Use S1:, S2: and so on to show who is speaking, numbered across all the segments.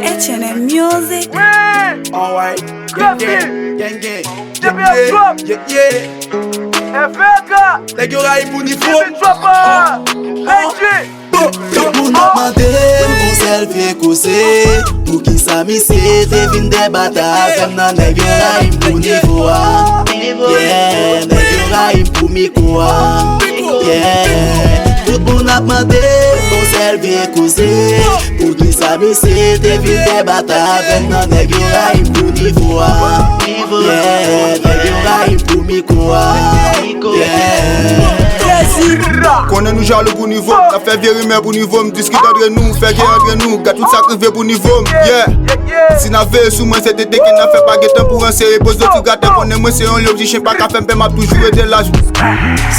S1: H&M Music.
S2: Alright, gang. Nèg yo ray pou ni fo.
S3: Tout moun ap mande kon selfie kouse. Pou ki sa mi se te vin debata avem nan nèg yo ray pou niveau a. Yeah, nèg yo ray pou miko a. Yeah. Tout moun ap mande kon selfie kouse. Pou ki sa mi se te vin debata avem nan nèg yo ray pou niveau a. Yeah, nèg yo ray pou miko a. Yeah.
S2: Konnen nou jalo pou niveau, na fè vye rime pou niveau, m'diskite entre nous, fè gè entre nous, gâ tout sakrive pou niveau, yeah. Si na ve sou mwen se tete ki na fè pa getan pou an sere, pose tout gâten konnen mwen se yon lop, di chen pa ka fè mpe map toujou ete laj.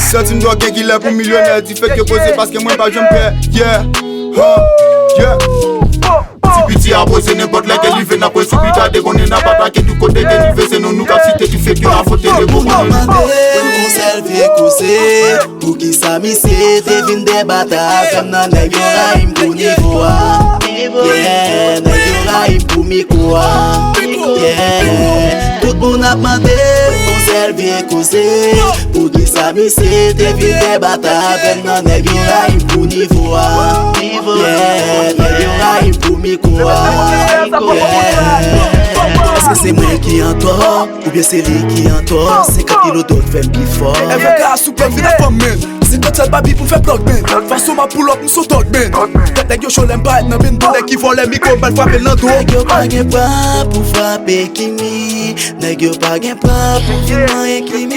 S2: Senti m'do gen ki lè pou milyonè, di fè ke pose paske mwen pa jom pè, yeah. Piti a pose n'importe laquelle il fait n'a pas subita de konnen n'a pas traqué tout côté que ni fait c'est non nous cap cité tu fais que a faute de beaucoup
S3: on conserve cause pour qui ça mi c'est te vin debata comme nan nèg yo ray pour niveau a yeah nèg yo ray pour miko a yeah tout moun ap mande conserve cause pour qui ça mi c'est te vin debata comme nan nèg yo ray pour niveau a yeah nèg yo ray pour miko a est-ce que c'est moi qui en tort ou bien c'est lui qui en tort 50 kilos d'autres fait plus fort
S2: elle veut qu'à souper vie de femme c'est tout seul baby pour faire bloc ben façon ma pull up m'sou dog ben tête nèg yo show l'aime pas nan ben donné qui vole micro bal frapper dans dos
S3: nèg yo pas gen pas pour frapper kimi nèg yo pas gen pas pour vivre kimi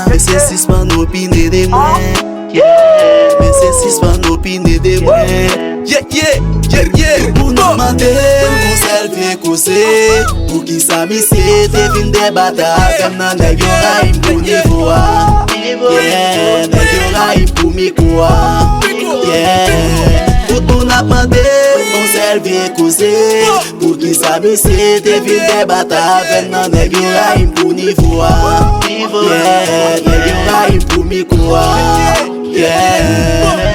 S3: mais c'est six man opiner de moi mais c'est six man opiner de moi pour nous demander qu'on selfie cause pour qui ça mi c'est te vin debata comme nan nèg yo ray pour niveau a yeah nèg yo ray pour miko a yeah tout moun ap mande qu'on selfie cause pour qui ça mi c'est te vin debata comme nan nèg yo ray pour niveau a yeah nèg yo ray pour miko a yeah